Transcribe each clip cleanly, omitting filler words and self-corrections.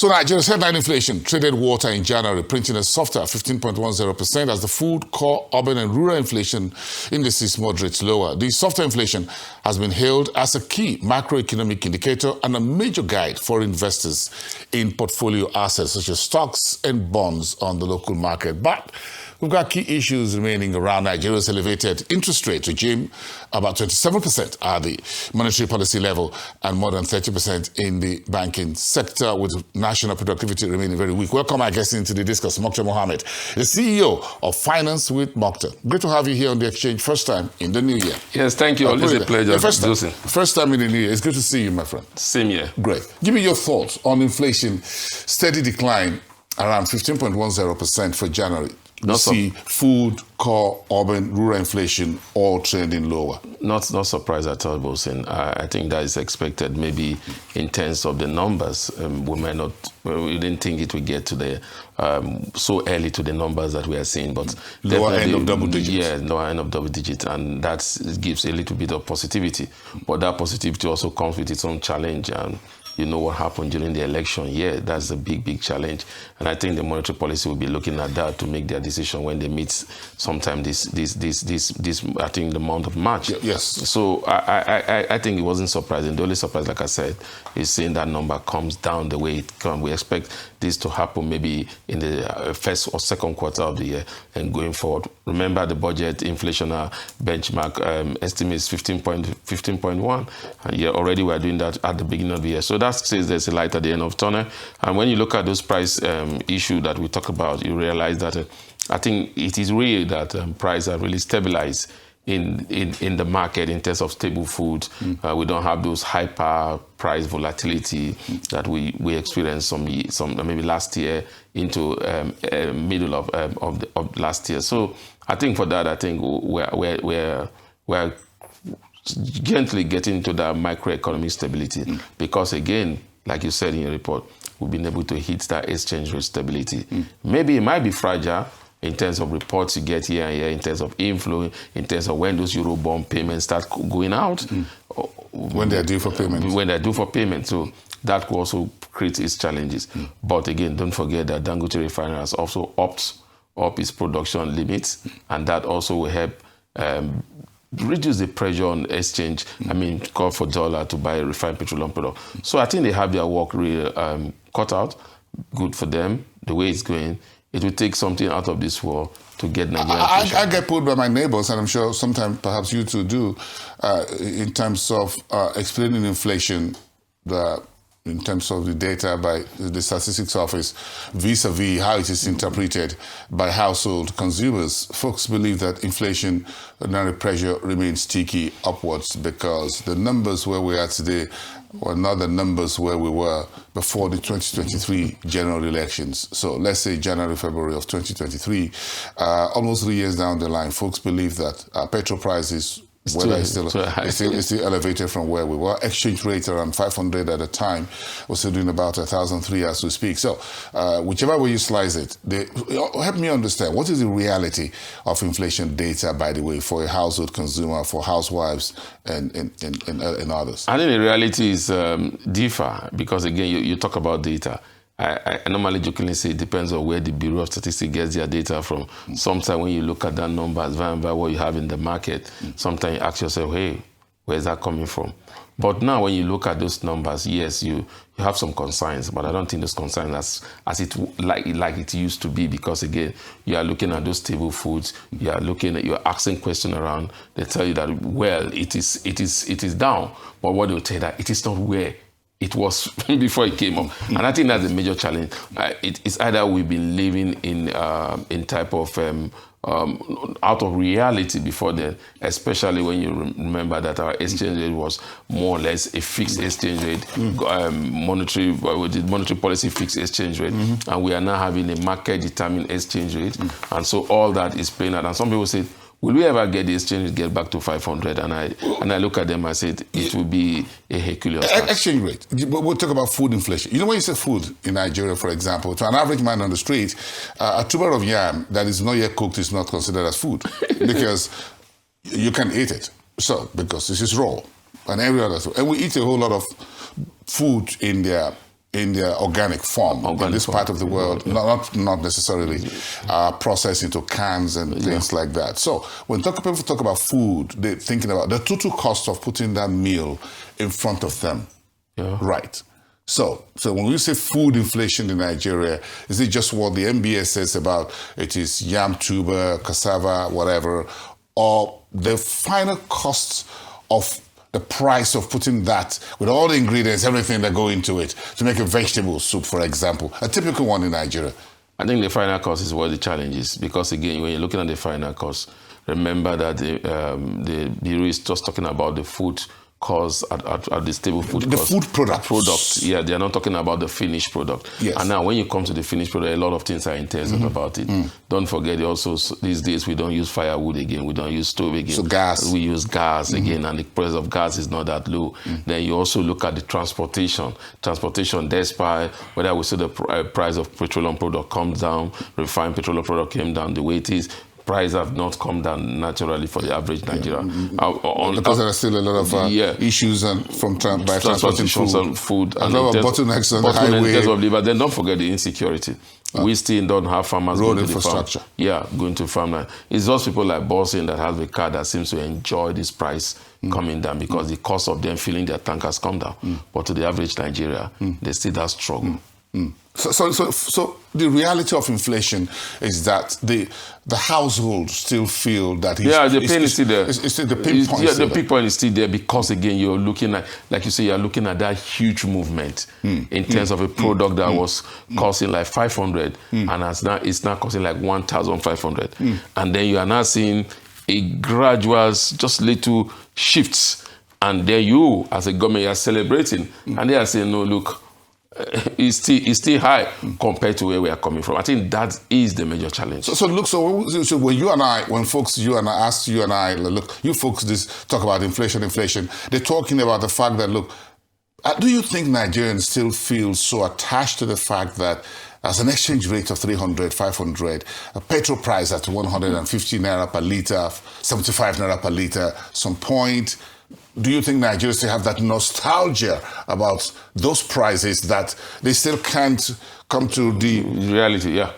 So Nigeria's headline inflation traded water in January, printing a softer 15.10% as the food, core, urban and rural inflation indices moderates lower. The softer inflation has been hailed as a key macroeconomic indicator and a major guide for investors in portfolio assets such as stocks and bonds on the local market. But we've got key issues remaining around Nigeria's elevated interest rate regime, about 27% at the monetary policy level and more than 30% in the banking sector, with national productivity remaining very weak. Welcome our guest into the discuss, Mukhtar Mohammed, the CEO of Finance with Mukhtar. Great to have you here on the exchange, first time in the new year. Yes, thank you. Always a pleasure. Yeah, first time in the new year. It's good to see you, my friend. Same here. Great. Give me your thoughts on inflation, steady decline around 15.10% for January. You see food, core, urban, rural inflation all trending lower. Not surprised at all, Bosin. I think that is expected. Maybe in terms of the numbers, we didn't think it would get to the so early to the numbers that we are seeing, but lower end of double digits. Yeah, lower end of double digits, and that gives a little bit of positivity. But that positivity also comes with its own challenge, and you know what happened during the election. Yeah, that's a big challenge. And I think the monetary policy will be looking at that to make their decision when they meet sometime this I think the month of March. Yes. So I think it wasn't surprising. The only surprise, like I said, is seeing that number comes down the way it comes. We expect this to happen maybe in the first or second quarter of the year and going forward. Remember the budget inflation benchmark estimate is 15.1, and yeah, already we are doing that at the beginning of the year. So that says there's a light at the end of the tunnel. And when you look at those price issue that we talk about, you realize that I think it is real that prices are really stabilized in the market in terms of stable food. We don't have those hyper price volatility that we experienced some maybe last year into middle of last year. So I think for that, I think we're gently getting into that microeconomic stability because, again, like you said in your report, we've been able to hit that exchange rate stability. Maybe it might be fragile in terms of reports you get here and here, in terms of inflow, in terms of when those Eurobond payments start going out. When they're due for payment. When they're due for payment. So that could also create its challenges. But again, don't forget that Dangote Refinery has also upped up its production limits, and that also will help reduce the pressure on exchange. Call for dollar to buy refined petroleum product. So I think they have their work really cut out. Good for them. The way it's going, it will take something out of this war to get Nigeria. I get pulled by my neighbors, and I'm sure sometimes perhaps you too do, in terms of explaining inflation, in terms of the data by the Statistics Office, vis-a-vis how it is interpreted by household consumers. Folks believe that inflationary pressure remains sticky upwards because the numbers where we are today were not the numbers where we were before the 2023 general elections. So let's say January, February of 2023, almost 3 years down the line, folks believe that petrol prices, whether it's still elevated from where we were. Exchange rate around 500 at a time. We're still doing about 1,003 as we speak. So whichever way you slice it, help me understand, what is the reality of inflation data, by the way, for a household consumer, for housewives and others? I think the reality is differ because, again, you talk about data. I normally jokingly say it depends on where the Bureau of Statistics gets their data from. Sometimes when you look at that numbers, by what you have in the market, sometimes you ask yourself, hey, where's that coming from? But now when you look at those numbers, yes, you have some concerns, but I don't think those concerns as it used to be, because, again, you are looking at those stable foods, you're asking questions around, they tell you that, well, it is down, but what they'll tell you that it is not where it was before it came up. And I think that's a major challenge. It's either we've been living in type of out of reality before then, especially when you remember that our exchange rate was more or less a fixed exchange rate, monetary policy fixed exchange rate, and we are now having a market-determined exchange rate, and so all that is playing out. And some people say, will we ever get the exchange rate get back to 500? And I look at them and said it will be a Herculean task. Exchange rate. We'll talk about food inflation. You know, when you say food in Nigeria, for example, to an average man on the street, a tuber of yam that is not yet cooked is not considered as food because you can eat it. So, because this is raw and every other food. And we eat a whole lot of food in their in their organic form in this part of the world, not necessarily processed into cans and things like that. So when people talk about food, they're thinking about the total cost of putting that meal in front of them. Yeah. Right. So when we say food inflation in Nigeria, is it just what the MBS says about it is yam tuber, cassava, whatever, or the final cost of the price of putting that with all the ingredients, everything that go into it to make a vegetable soup, for example, a typical one in Nigeria? I think the final cost is what the challenge is, because again, when you're looking at the final cost, remember that the Bureau is just talking about the food cost at the stable food the cost. Food product. Yeah, they are not talking about the finished product. Yes. And now when you come to the finished product, a lot of things are intensive about it. Don't forget also, these days we don't use firewood again, we don't use stove again. So gas. We use gas again, and the price of gas is not that low. Then you also look at the transportation. Transportation, despite whether we see the price of petroleum product comes down, refined petroleum product came down the way it is, prices have not come down naturally for the average Nigerian. Because there are still a lot of issues from transporting food. And a lot of bottlenecks on the highway. But then don't forget the insecurity. We still don't have farmers road going infrastructure. To the farm. Yeah, going to farmland. It's just people like Bossing that have a car that seems to enjoy this price coming down, because the cost of them filling their tank has come down. But to the average Nigeria, they still that struggle. So the reality of inflation is that the household still feel that the pain is still there. It's still the pain point. Yeah, the pain point is still there, because again, you're looking at, like you say, you're looking at that huge movement in terms of a product that was costing like 500 and it's now costing like 1,500, and then you are now seeing a gradual, just little shifts, and there you, as a government, you are celebrating, and they are saying, no, look, it's still high compared to where we are coming from. I think that is the major challenge. So when you and I ask you and I, look, you folks talk about inflation, they're talking about the fact that, look, do you think Nigerians still feel so attached to the fact that as an exchange rate of 300, 500, a petrol price at 150 naira per litre, 75 naira per litre, some point, do you think Nigerians still have that nostalgia about those prices that they still can't come to the reality? Yeah,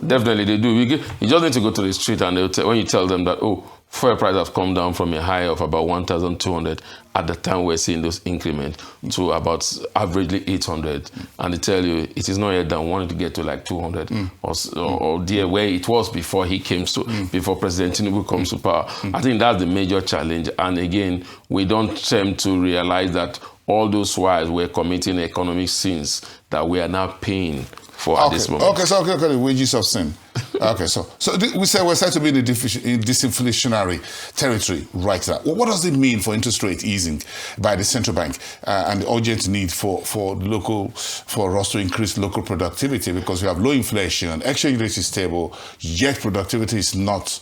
definitely they do. You just need to go to the street, and when you tell them that, oh, fuel price have come down from a high of about 1,200 at the time we're seeing those increments to about averagely 800, and they tell you it is not yet down, wanting to get to like 200 or there where it was before he came to, before President Tinubu comes to power. I think that's the major challenge, and again, we don't tend to realize that all those while we're committing economic sins that we are now paying for at this moment. Okay, the wages of sin. Okay, so we're said to be in disinflationary territory right now. Well, what does it mean for interest rate easing by the central bank and the urgent need for us to increase local productivity, because we have low inflation, exchange rate is stable, yet productivity is not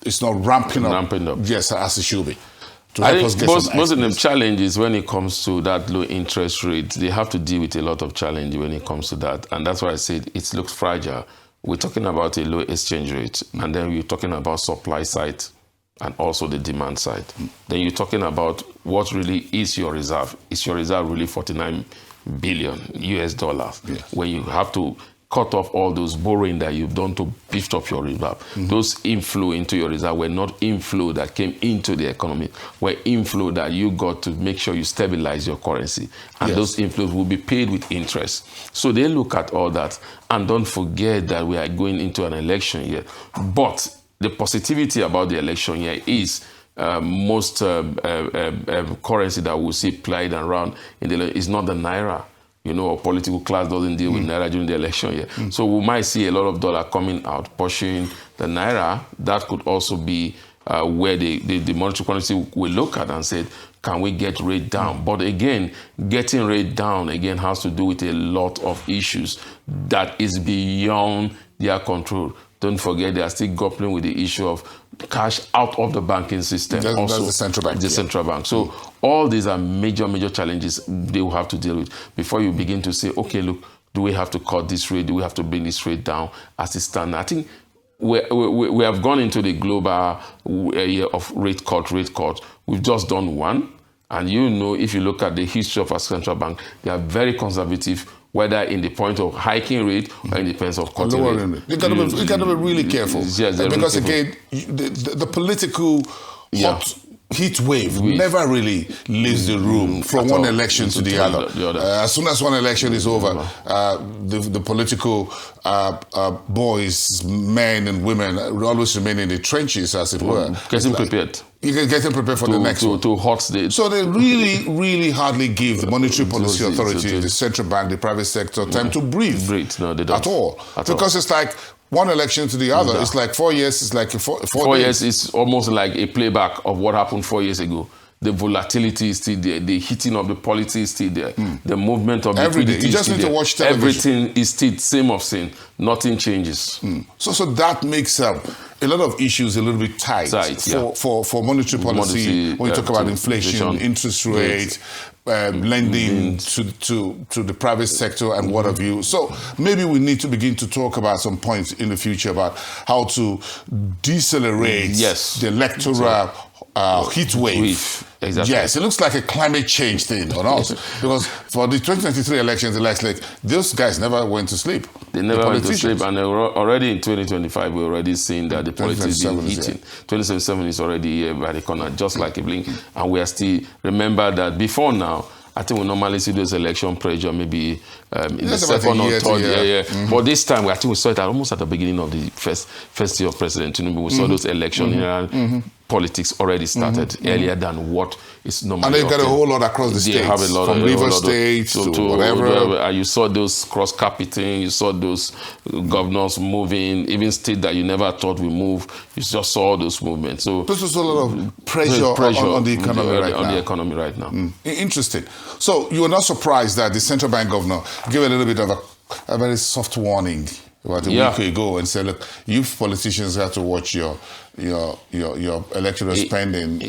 ramping up. Yes, as it should be. I think most of the challenges when it comes to that low interest rate, they have to deal with a lot of challenge when it comes to that. And that's why I said it looks fragile. We're talking about a low exchange rate, and then we're talking about supply side and also the demand side. Then you're talking about what really is your reserve. Is your reserve really 49 billion US dollars? Yes. When you have to cut off all those borrowing that you've done to beef up your reserve. Those inflow into your reserve were not inflow that came into the economy, were inflow that you got to make sure you stabilize your currency. And those inflows will be paid with interest. So they look at all that, and don't forget that we are going into an election year. But the positivity about the election year is most currency that we see plied around is not the naira. Our political class doesn't deal with naira during the election year. So we might see a lot of dollar coming out, pushing the naira. That could also be where the monetary policy will look at and say, can we get rate down? But again, getting rate down, again, has to do with a lot of issues that is beyond their control. Don't forget, they are still grappling with the issue of cash out of the banking system. That's the central bank. Central bank. So all these are major challenges they will have to deal with before you begin to say, okay, look, do we have to cut this rate? Do we have to bring this rate down as it stands? I think we have gone into the global year of rate cut. We've just done one. And if you look at the history of our central bank, they are very conservative whether in the point of hiking rate or in the point of cutting rate. You got to be really careful. Yes, because really careful. again, the political hot heat wave never really leaves the room from one election to the other. As soon as one election is over, the political boys, men and women always remain in the trenches, as it were. Getting prepared. You're getting prepared for the next one. To hot state. So they really, really hardly give the Monetary Policy Authority, the central bank, the private sector time to breathe. No, they don't. At all. Because it's like one election to the other. It's like 4 years. It's like four years is almost like a playback of what happened 4 years ago. The volatility is still there. The hitting of the policy is still there. The movement of liquidity you just need to watch television. Everything is still same of same. Nothing changes. So that makes a lot of issues a little bit tight for monetary policy. When you talk about inflation, interest rate, lending to the private sector and what have you. So maybe we need to begin to talk about some points in the future about how to decelerate the electoral heat wave. Exactly. Yes, it looks like a climate change thing on us. Because for the 2023 elections, those guys never went to sleep. They never went to sleep. And already in 2025, we're already seeing that the politics is heating. 2077 is already here by the corner, just like a blink. And we are still, remember that before now, I think we normally see those election pressure maybe in the second or third year. But this time, I think we saw it almost at the beginning of the first year of President Tinubu. We saw those election politics already started earlier than what is normally. And they've got a whole lot across the states, from Rivers State to whatever. You saw those cross-carpeting, you saw those governors moving, even states that you never thought would move, you just saw those movements. So this was a lot of pressure on the economy right now. Interesting. So you were not surprised that the central bank governor gave a little bit of a very soft warning about a week ago and said, look, you politicians have to watch your electoral spending.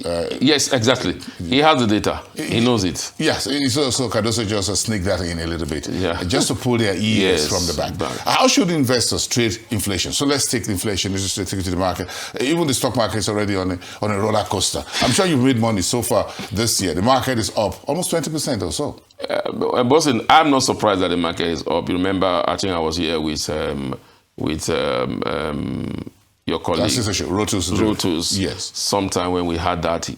Yes, exactly. He has the data. He knows it. Yes. So Cardoso just sneak that in a little bit, just to pull their ears from the back. How should investors trade inflation? So let's take the inflation. Let's just take it to the market. Even the stock market is already on a roller coaster. I'm sure you've made money so far this year. The market is up almost 20% or so. Boston, I'm not surprised that the market is up. You remember, I think I was here with your colleague, Rotus, yes. Sometime when we had that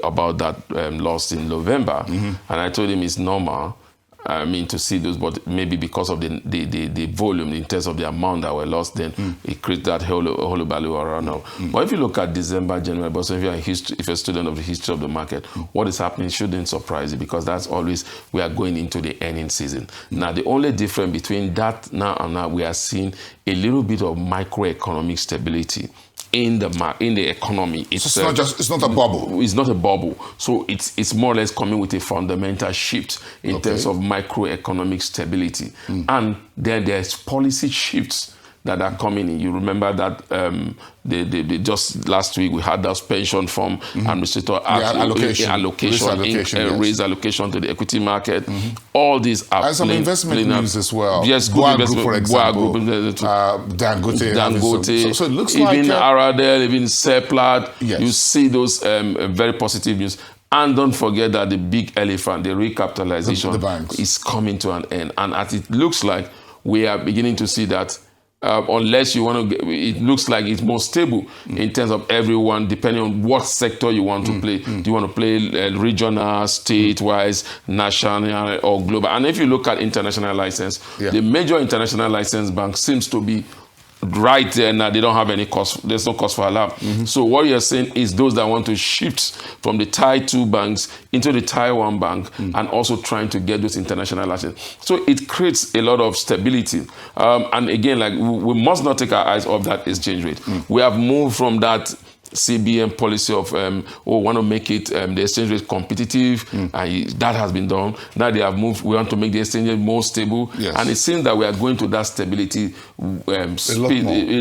about that loss in November, and I told him it's normal. I mean, to see those, but maybe because of the volume in terms of the amount that were lost, then it creates that whole value around now. But if you look at December, January, but so if you're a student of the history of the market, what is happening shouldn't surprise you, because that's always, we are going into the earnings season. Now, the only difference between that now and now, we are seeing a little bit of microeconomic stability in the economy. It's not a bubble. It's not a bubble. So it's more or less coming with a fundamental shift in terms of macroeconomic stability. And then there's policy shifts that are coming in. You remember that just last week we had that pension fund administrator raise allocation to the equity market. All these are and some investment news as well. Yes, good investment. For example, Dangote. So it looks like even Aradel, even Seplat. You see those very positive news. And don't forget that the big elephant, the recapitalization, is coming to an end. And as it looks like, we are beginning to see that. Unless you want to, it looks like it's more stable in terms of everyone, depending on what sector you want to play. Do you want to play regional, state-wise, national, or global? And if you look at international license, the major international license bank seems to be right there now. They don't have any cost. There's no cost for alarm. So what you're saying is those that want to shift from the Tier 2 banks into the Tier 1 bank and also trying to get those international licenses. So it creates a lot of stability. And again, like we must not take our eyes off that exchange rate. We have moved from that CBN policy of want to make it the exchange rate competitive, and that has been done. Now they have moved. We want to make the exchange rate more stable, and it seems that we are going to that stability a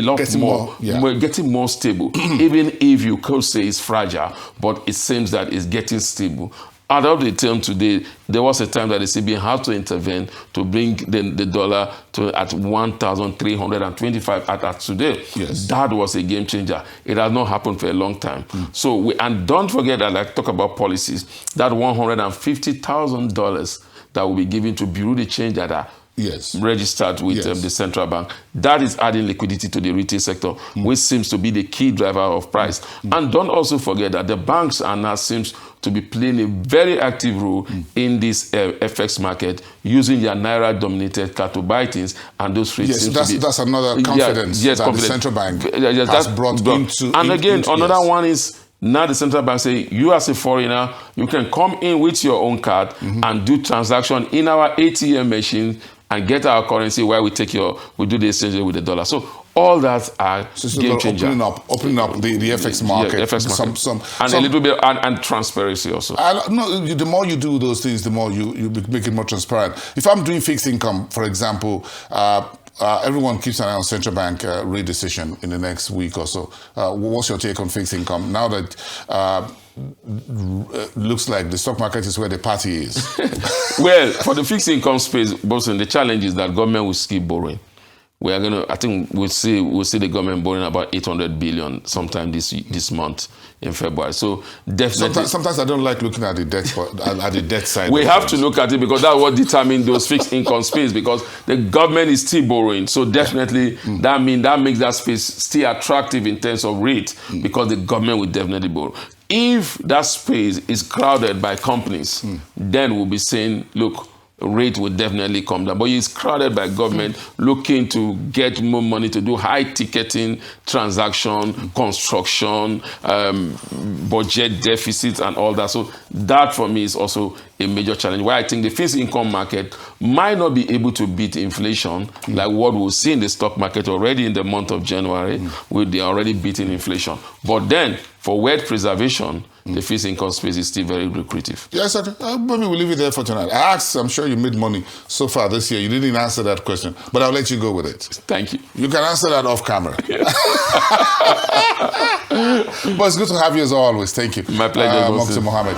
lot more. We're getting more stable, even if you could say it's fragile, but it seems that it's getting stable. Out of the term today, there was a time that the CBN had to intervene to bring the dollar to at 1,325 at today. That was a game changer. It has not happened for a long time. So and don't forget that, like, talk about policies, that $150,000 that will be given to bureau de change that are Yes. registered with Yes. the central bank. That is adding liquidity to the retail sector, which seems to be the key driver of price. And don't also forget that the banks are now seems to be playing a very active role in this FX market, using their naira-dominated card to buy things, and those rates Yes, seem to be... that's another confidence that the central bank has brought into... And again, another one is, now the central bank say, you as a foreigner, you can come in with your own card and do transaction in our ATM machine and get our currency while we do the exchange with the dollar. So all that are game changer. Opening up the FX market. Yeah, FX market. A little bit and transparency also. No, the more you do those things, the more you make it more transparent. If I'm doing fixed income, for example, everyone keeps an eye on central bank rate decision in the next week or so. What's your take on fixed income now that looks like the stock market is where the party is? Well, for the fixed income space, Bosun, the challenge is that government will keep borrowing. We are going to, I think we'll see the government borrowing about 800 billion sometime this month in February. So definitely. Sometimes I don't like looking at the debt side. We have to look at it because that's what determines those fixed income space, because the government is still borrowing. So definitely that makes that space still attractive in terms of rate, because the government will definitely borrow. If that space is crowded by companies, then we'll be saying, look, rate will definitely come down. But it's crowded by government looking to get more money to do high ticketing, transaction, construction, budget deficits and all that. So that for me is also a major challenge, why I think the fixed income market might not be able to beat inflation like what we'll see in the stock market already in the month of January. They're already beating inflation. But then for wealth preservation, the fixed income space is still very lucrative. Yes, sir. Maybe we'll leave it there for tonight. I asked, I'm sure you made money so far this year. You didn't answer that question, but I'll let you go with it. Thank you. You can answer that off camera. But it's good to have you as always. Thank you. My pleasure. Mukhtar Mohammed.